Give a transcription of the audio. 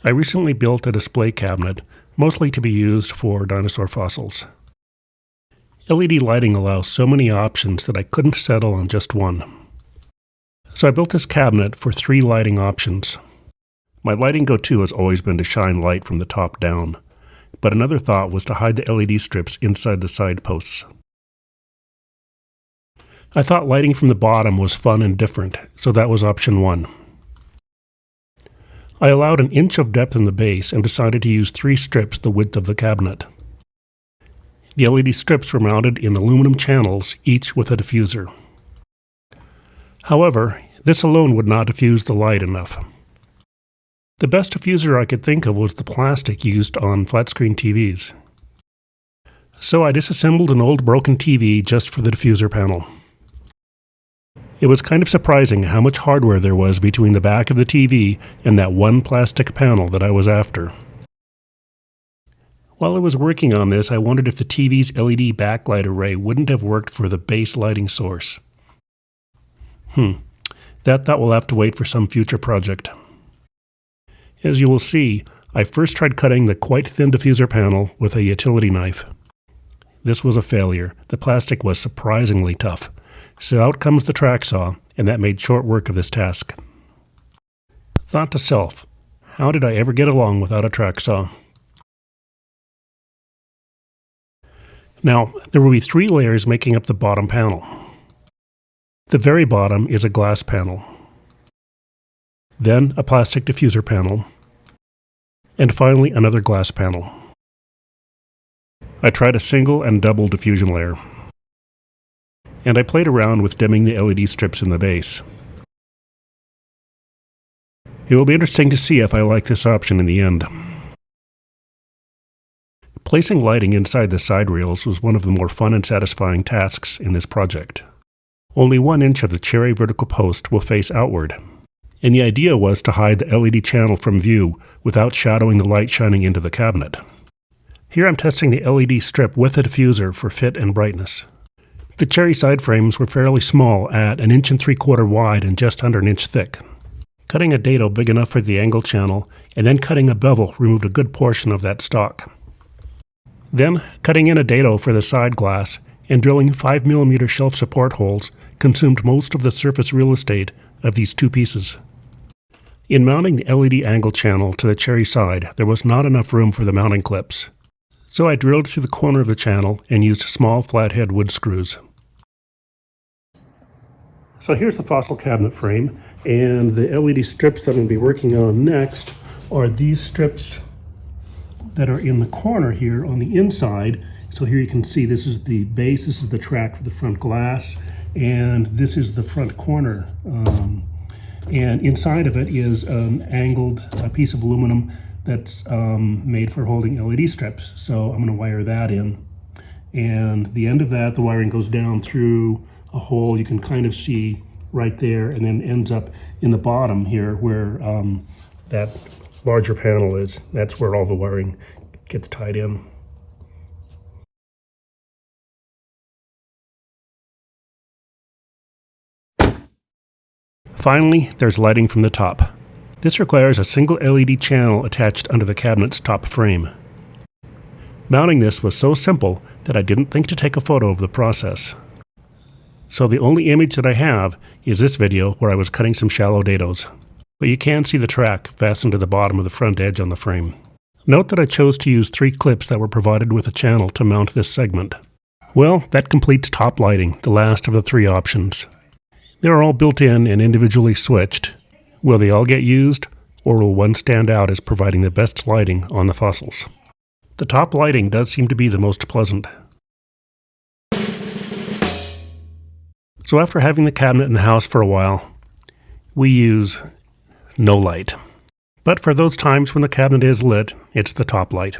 I recently built a display cabinet, mostly to be used for dinosaur fossils. LED lighting allows so many options that I couldn't settle on just one. So I built this cabinet for 3 lighting options. My lighting go-to has always been to shine light from the top down, but another thought was to hide the LED strips inside the side posts. I thought lighting from the bottom was fun and different, so that was option 1. I allowed an inch of depth in the base and decided to use 3 strips the width of the cabinet. The LED strips were mounted in aluminum channels, each with a diffuser. However, this alone would not diffuse the light enough. The best diffuser I could think of was the plastic used on flat-screen TVs. So I disassembled an old broken TV just for the diffuser panel. It was kind of surprising how much hardware there was between the back of the TV and that one plastic panel that I was after. While I was working on this, I wondered if the TV's LED backlight array wouldn't have worked for the base lighting source. That thought will have to wait for some future project. As you will see, I first tried cutting the quite thin diffuser panel with a utility knife. This was a failure. The plastic was surprisingly tough. So out comes the track saw, and that made short work of this task. Thought to self, how did I ever get along without a track saw? Now, there will be 3 layers making up the bottom panel. The very bottom is a glass panel, then a plastic diffuser panel, and finally another glass panel. I tried a single and double diffusion layer, and I played around with dimming the LED strips in the base. It will be interesting to see if I like this option in the end. Placing lighting inside the side rails was one of the more fun and satisfying tasks in this project. Only 1 inch of the cherry vertical post will face outward, and the idea was to hide the LED channel from view without shadowing the light shining into the cabinet. Here I'm testing the LED strip with a diffuser for fit and brightness. The cherry side frames were fairly small at 1 3/4 inches wide and just under 1 inch thick. Cutting a dado big enough for the angle channel and then cutting a bevel removed a good portion of that stock. Then cutting in a dado for the side glass and drilling 5mm shelf support holes consumed most of the surface real estate of these 2 pieces. In mounting the LED angle channel to the cherry side, there was not enough room for the mounting clips. So I drilled through the corner of the channel and used small flathead wood screws. So here's the fossil cabinet frame, and the LED strips that I'm going to be working on next are these strips that are in the corner here on the inside. So here you can see this is the base, this is the track for the front glass, and this is the front corner. And inside of it is an angled piece of aluminum that's made for holding LED strips. So I'm going to wire that in. And the end of that, the wiring goes down through a hole you can kind of see right there, and then ends up in the bottom here where that larger panel is. That's where all the wiring gets tied in. Finally, there's lighting from the top. This requires a single LED channel attached under the cabinet's top frame. Mounting this was so simple that I didn't think to take a photo of the process. So the only image that I have is this video where I was cutting some shallow dados. But you can see the track fastened to the bottom of the front edge on the frame. Note that I chose to use 3 clips that were provided with a channel to mount this segment. Well, that completes top lighting, the last of the 3 options. They're all built in and individually switched. Will they all get used, or will one stand out as providing the best lighting on the fossils? The top lighting does seem to be the most pleasant. So after having the cabinet in the house for a while, we use no light. But for those times when the cabinet is lit, it's the top light.